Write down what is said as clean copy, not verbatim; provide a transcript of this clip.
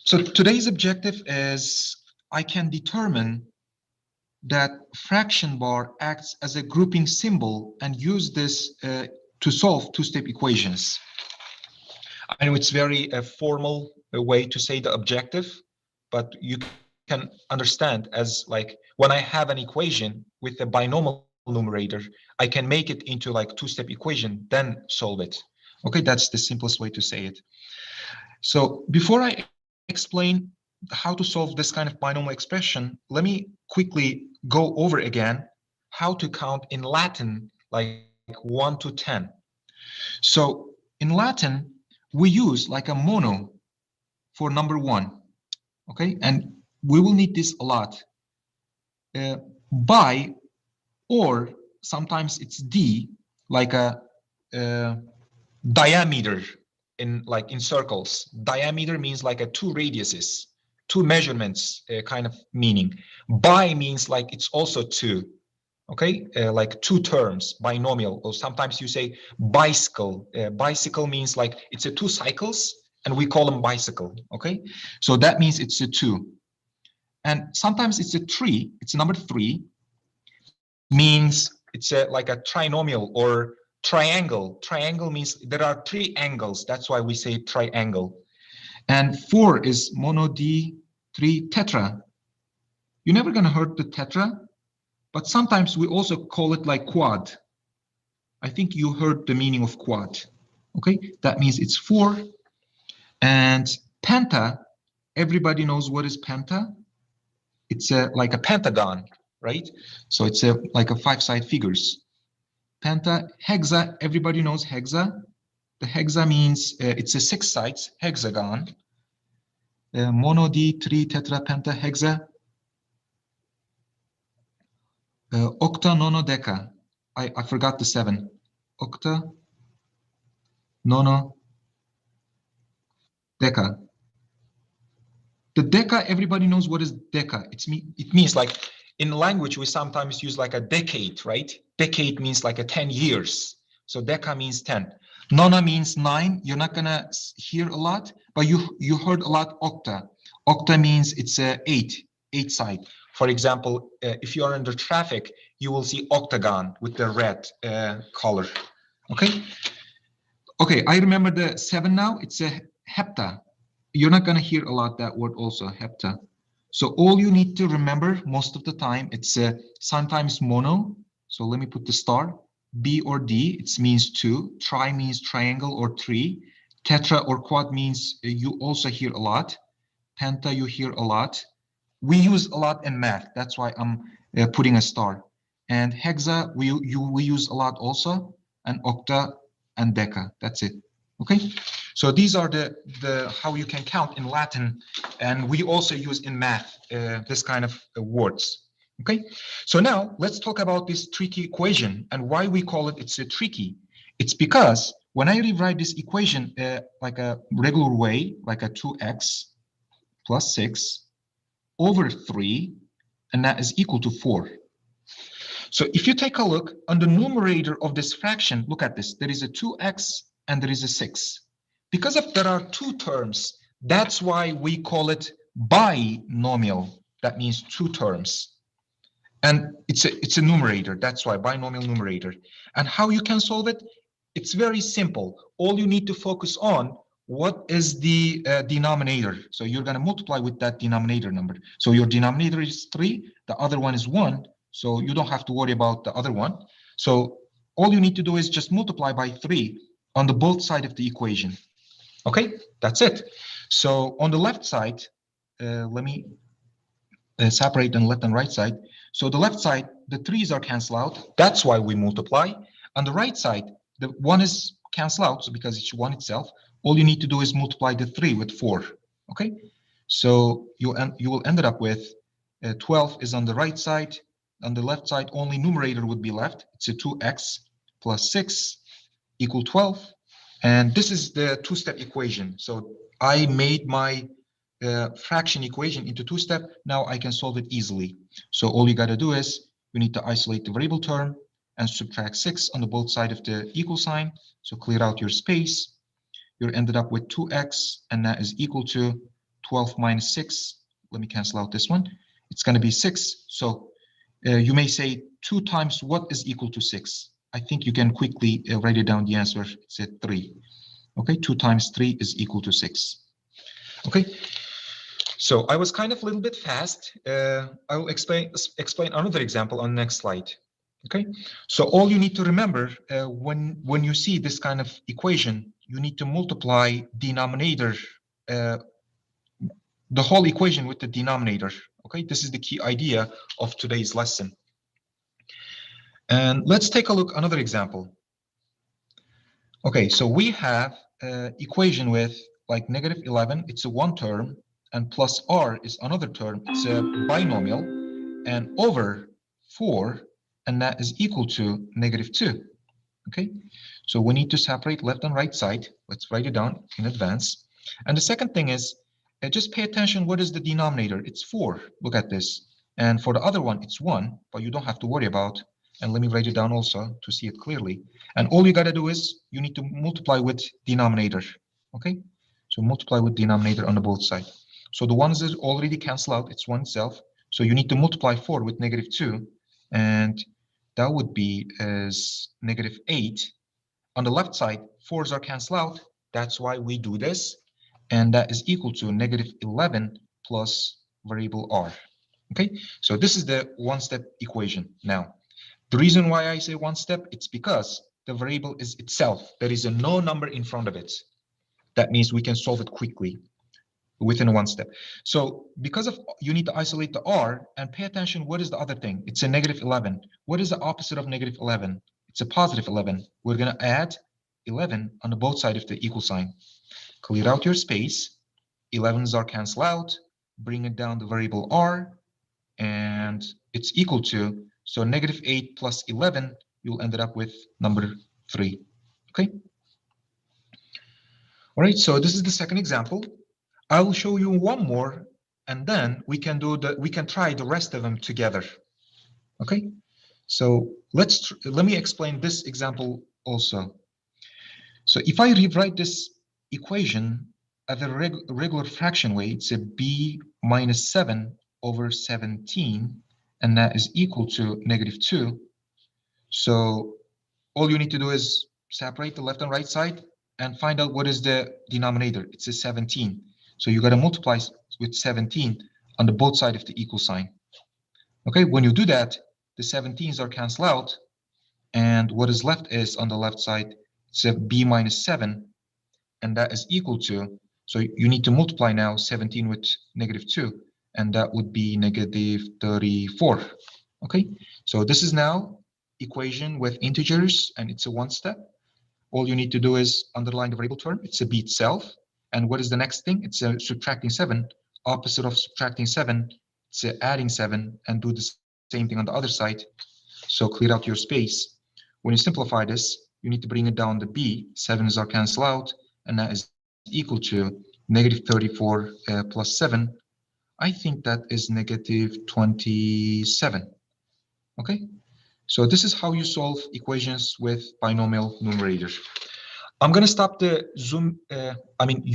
So today's objective is I can determine that fraction bar acts as a grouping symbol and use this to solve two-step equations. I know it's very formal way to say the objective, but you can understand as like when I have an equation with a binomial numerator, I can make it into like two-step equation, then solve it. Okay, that's the simplest way to say it. So before I explain how to solve this kind of binomial expression, let me quickly go over again how to count in Latin, like 1 to 10. So in Latin, we use like a mono for number 1, okay? And we will need this a lot. Bi, or sometimes it's D, like a diameter in circles. Diameter means like a 2 radiuses, 2 measurements kind of meaning. Bi means like it's also 2, okay? Like 2 terms, binomial, or sometimes you say bicycle. Bicycle means like it's a 2 cycles, and we call them bicycle, okay? So that means it's a 2. And sometimes it's a 3, it's number 3, means it's like a trinomial or triangle. Triangle means there are 3 angles, that's why we say triangle. And 4 is mono, D, 3, tetra. You're never gonna heard the tetra, but sometimes we also call it like quad. I think you heard the meaning of quad. Okay, that means it's 4. And penta, everybody knows what is penta. It's like a pentagon, right? So it's like a 5-side figures. Penta, hexa, everybody knows hexa. The hexa means it's a 6 sides, hexagon. Mono, D, 3, tetra, penta, hexa. Octa, nono, deca. I forgot the 7. Octa, nono, deca. The deca, everybody knows what is deca. It means like in language, we sometimes use like a decade, right? Decade means like a 10 years. So deca means 10. Nona means 9. You're not gonna hear a lot, but you heard a lot octa. Octa means it's a 8 side. For example, if you are under traffic, you will see octagon with the red color. Okay. Okay, I remember the 7 now. It's a hepta. You're not going to hear a lot that word also, hepta. So all you need to remember most of the time, it's sometimes mono. So let me put the star. B or D, it means 2. Tri means triangle or 3. Tetra or quad means you also hear a lot. Penta, you hear a lot. We use a lot in math. That's why I'm putting a star. And hexa, we use a lot also. And octa and deca. That's it. Okay. So these are the how you can count in Latin, and we also use in math this kind of words. Okay. So now let's talk about this tricky equation and why we call it it's a tricky. It's because when I rewrite this equation like a regular way, like a 2x plus 6 over 3, and that is equal to 4. So if you take a look on the numerator of this fraction, look at this. There is a 2x and there is a 6. Because if there are 2 terms, that's why we call it binomial. That means 2 terms. And it's a numerator. That's why binomial numerator. And how you can solve it? It's very simple. All you need to focus on what is the denominator. So you're going to multiply with that denominator number. So your denominator is 3. The other one is 1. So you don't have to worry about the other one. So all you need to do is just multiply by 3 on the both side of the equation. Okay, that's it. So on the left side, let me separate the left and right side. So the left side, the 3's are cancel out. That's why we multiply. On the right side, the 1 is cancel out, so because it's 1 itself. All you need to do is multiply the 3 with 4. Okay, so you will end up with 12 is on the right side. On the left side, only numerator would be left. It's a 2x plus 6 equal 12. And this is the 2-step equation. So I made my fraction equation into 2-step. Now I can solve it easily. So all you got to do is we need to isolate the variable term and subtract 6 on the both side of the equal sign. So clear out your space. You're ended up with 2x, and that is equal to 12 minus 6, let me cancel out this one. It's going to be 6. So you may say 2 times what is equal to 6? I think you can quickly write it down. The answer is 3. Okay, 2 times 3 is equal to 6. Okay, so I was kind of a little bit fast. I will explain another example on the next slide. Okay, so all you need to remember when you see this kind of equation, you need to multiply denominator, the whole equation with the denominator. Okay, this is the key idea of today's lesson. And let's take a look another example. Okay, so we have equation with like negative 11, it's a one term, and plus r is another term, it's a binomial, and over 4, and that is equal to negative 2. Okay, so we need to separate left and right side. Let's write it down in advance. And the second thing is, just pay attention, what is the denominator? It's 4, look at this. And for the other one, it's 1, but you don't have to worry about. And let me write it down also to see it clearly. And all you got to do is you need to multiply with denominator. Okay, so multiply with denominator on the both sides. So the ones that already cancel out, it's 1 itself. So you need to multiply 4 with negative 2, and that would be as negative 8. On the left side, 4s are cancel out. That's why we do this. And that is equal to negative 11 plus variable r. Okay, so this is the one-step equation. Now, the reason why I say one step, it's because the variable is itself. There is a no number in front of it. That means we can solve it quickly within one step. So because of, you need to isolate the r and pay attention, what is the other thing? It's a negative 11. What is the opposite of negative 11? It's a positive 11. We're going to add 11 on the both sides of the equal sign. Clear out your space. 11s are cancel out. Bring it down the variable r, and it's equal to, so negative 8 plus 11, you'll end up with number 3. Okay. All right, so this is the second example. I will show you one more, and then we can try the rest of them together. Okay, so let me explain this example also. So if I rewrite this equation at the regular fraction way, it's a b minus 7 over 17, and that is equal to negative 2. So all you need to do is separate the left and right side and find out what is the denominator. It's a 17. So you got to multiply with 17 on the both sides of the equal sign. Okay, when you do that, the 17s are cancel out, and what is left is on the left side, it's a b minus 7, and that is equal to, so you need to multiply now 17 with negative 2, and that would be negative 34. Okay, so this is now equation with integers, and it's a one step. All you need to do is underline the variable term. It's a b itself. And what is the next thing? It's a subtracting 7. Opposite of subtracting 7, it's a adding 7, and do the same thing on the other side. So clear out your space. When you simplify this, you need to bring it down to b. 7s are cancel out, and that is equal to negative 34 plus 7. I think that is negative 27. Okay, so this is how you solve equations with binomial numerators. I'm going to stop the Zoom,